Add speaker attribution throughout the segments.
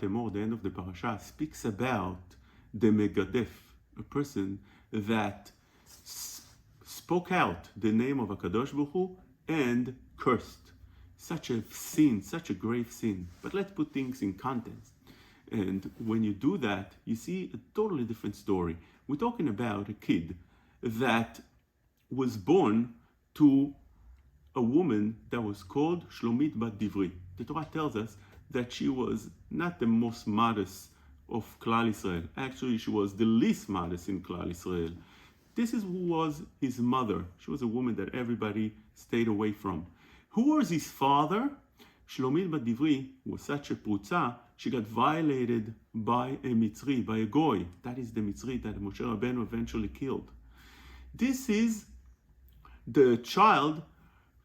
Speaker 1: Emor, the end of the parasha, speaks about the Megadef, a person that spoke out the name of HaKadosh Baruch Hu and cursed. Such a sin, such a grave sin. But let's put things in context. And when you do that, you see a totally different story. We're talking about a kid that was born to a woman that was called Shlomit Bat Divri. The Torah tells us that she was not the most modest of Klal Israel. Actually, she was the least modest in Klal Israel. This is who was his mother. She was a woman that everybody stayed away from. Who was his father? Shlomit Bat Divri was such a prutza, she got violated by a Mitzri, by a Goy. That is the Mitzri that Moshe Rabbeinu eventually killed. This is the child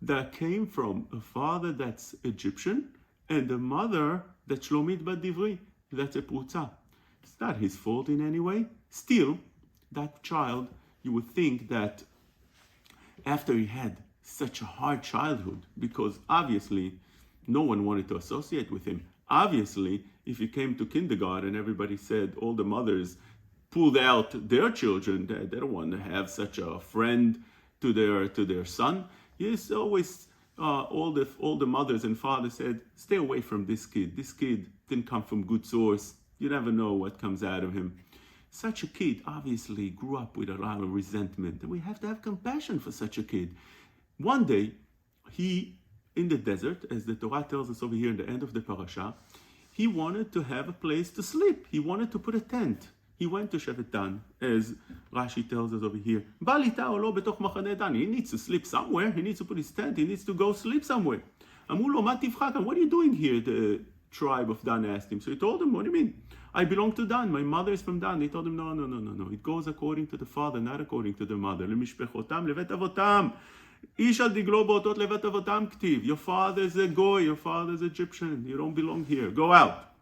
Speaker 1: that came from a father that's Egyptian and a mother that's Shlomit Bat Divri, that's a prutza. It's not his fault in any way. Still, that child, you would think that after he had such a hard childhood, because obviously no one wanted to associate with him. Obviously, if he came to kindergarten, everybody said, all the mothers pulled out their children. They don't want to have such a friend to their son. Yes, always all the mothers and fathers said, stay away from this kid. This kid didn't come from good source. You never know what comes out of him. Such a kid obviously grew up with a lot of resentment, and we have to have compassion for such a kid. One day, he, in the desert, as the Torah tells us over here in the end of the parasha, he wanted to have a place to sleep. He wanted to put a tent. He went to Shevet Dan, as Rashi tells us over here. He needs to sleep somewhere. He needs to put his tent. He needs to go sleep somewhere. What are you doing here? The tribe of Dan asked him. So he told him, what do you mean? I belong to Dan. My mother is from Dan. They told him, no. It goes according to the father, not according to the mother. Your father is a Goy. Your father is Egyptian. You don't belong here. Go out.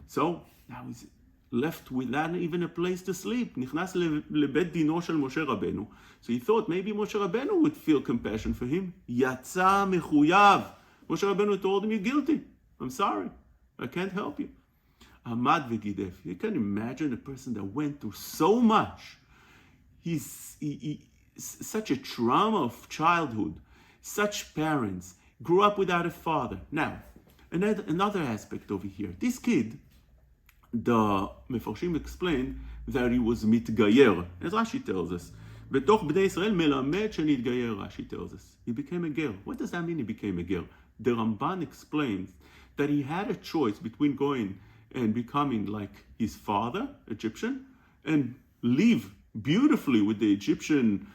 Speaker 1: So now he's left without even a place to sleep. נכנס לבית דינו של משה רבנו. So he thought maybe Moshe Rabbeinu would feel compassion for him. יצא מחויב. Moshe Rabbeinu told him, you're guilty. I'm sorry. I can't help you. Amad v'gidef. You can imagine a person that went through so much. He's such a trauma of childhood. Such parents. Grew up without a father. Now, another aspect over here. This kid, the Mefarshim explained that he was mitgayer, as Rashi tells us. בתוך בני ישראל מלמד שנתגייר, Rashi tells us. He became a ger. What does that mean he became a ger? The Ramban explains that he had a choice between going and becoming like his father, Egyptian, and live beautifully with the Egyptian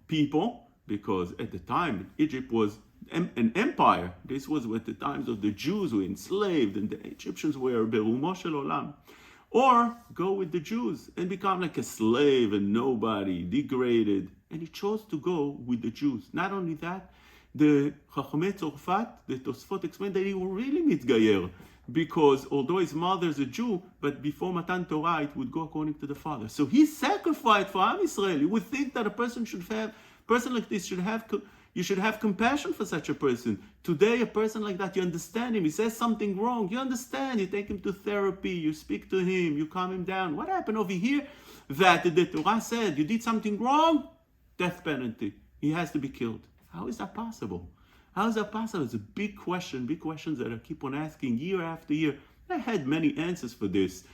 Speaker 1: people, because at the time Egypt was an empire. This was at the times of the Jews who were enslaved and the Egyptians were berumo shel olam. Or go with the Jews and become like a slave and nobody, degraded. And he chose to go with the Jews. Not only that, the Chachamei Tzorfat, the Tosfot explained that he was really mitgayer, because although his mother is a Jew, but before Matan Torah it would go according to the father. So he sacrificed for Am Yisrael. You would think that a person like this you should have compassion for such a person. Today, a person like that, you understand him. He says something wrong. You understand. You take him to therapy. You speak to him. You calm him down. What happened over here? That the Torah said, you did something wrong? Death penalty. He has to be killed. How is that possible? How is that possible? It's a big question. Big questions that I keep on asking year after year. I had many answers for this.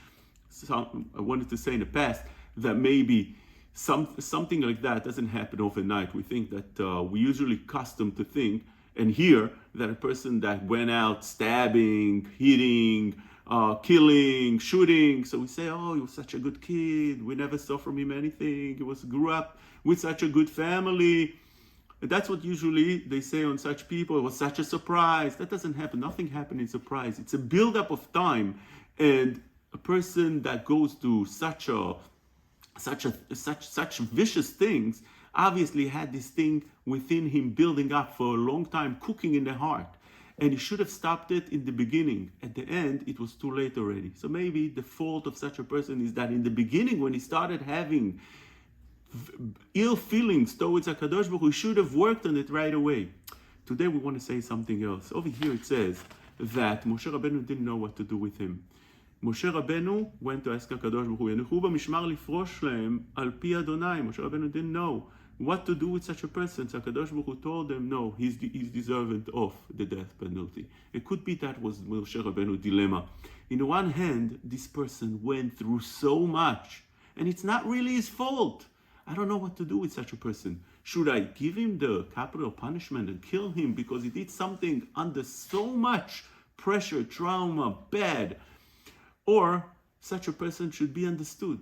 Speaker 1: So I wanted to say in the past that maybe something like that doesn't happen overnight. We think that we're usually accustomed to think and hear that a person that went out stabbing, hitting, killing, shooting, so we say, oh, he was such a good kid, we never saw from him anything, he grew up with such a good family. And that's what usually they say on such people. It was such a surprise. That doesn't happen. Nothing happened in surprise. It's a buildup of time, and a person that goes to such vicious things obviously had this thing within him building up for a long time, cooking in the heart, and he should have stopped it in the beginning. At the end, it was too late already. So maybe the fault of such a person is that in the beginning, when he started having ill feelings towards HaKadosh Baruch Hu, he should have worked on it right away. Today we want to say something else. Over here it says that Moshe Rabbeinu didn't know what to do with him. Moshe Rabbeinu went to ask הקדוש ברוך הוא, ינוחו במשמר לפרוש להם על פי אדוני. Moshe Rabbeinu didn't know what to do with such a person. So הקדוש ברוך הוא told them, no, he's deserving of the death penalty. It could be that was Moshe Rabbeinu's dilemma. In one hand, this person went through so much, and it's not really his fault. I don't know what to do with such a person. Should I give him the capital punishment and kill him because he did something under so much pressure, trauma, bad? Or such a person should be understood.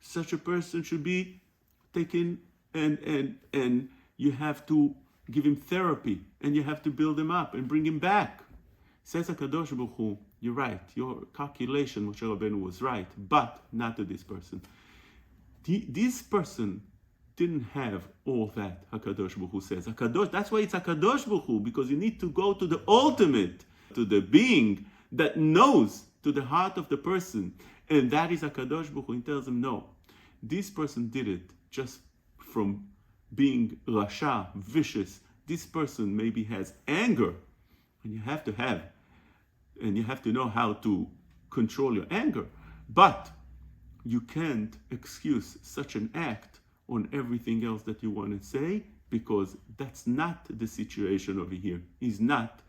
Speaker 1: Such a person should be taken and you have to give him therapy and you have to build him up and bring him back. Says HaKadosh Baruch Hu, you're right, your calculation, Moshe Rabbeinu, was right, but not to this person. This person didn't have all that, HaKadosh Baruch Hu says. That's why it's HaKadosh Baruch Hu, because you need to go to the ultimate, to the being that knows to the heart of the person, and that is HaKadosh Baruch Hu. He tells him, no, this person did it just from being rasha, vicious. This person maybe has anger, and you have to know how to control your anger, but you can't excuse such an act on everything else that you want to say, because that's not the situation over here. He's not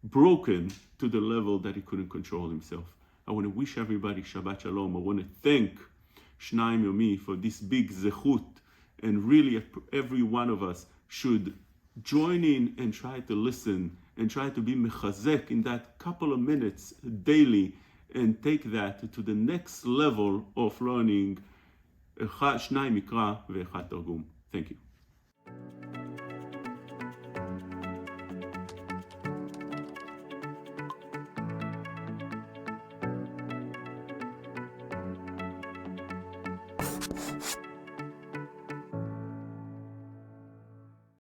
Speaker 1: broken to the level that he couldn't control himself. I want to wish everybody Shabbat Shalom. I want to thank Shnaim Yomi for this big zechut, and really every one of us should join in and try to listen and try to be mechazek in that couple of minutes daily, and take that to the next level of learning שניים מקרא ואחד תרגום. Thank you.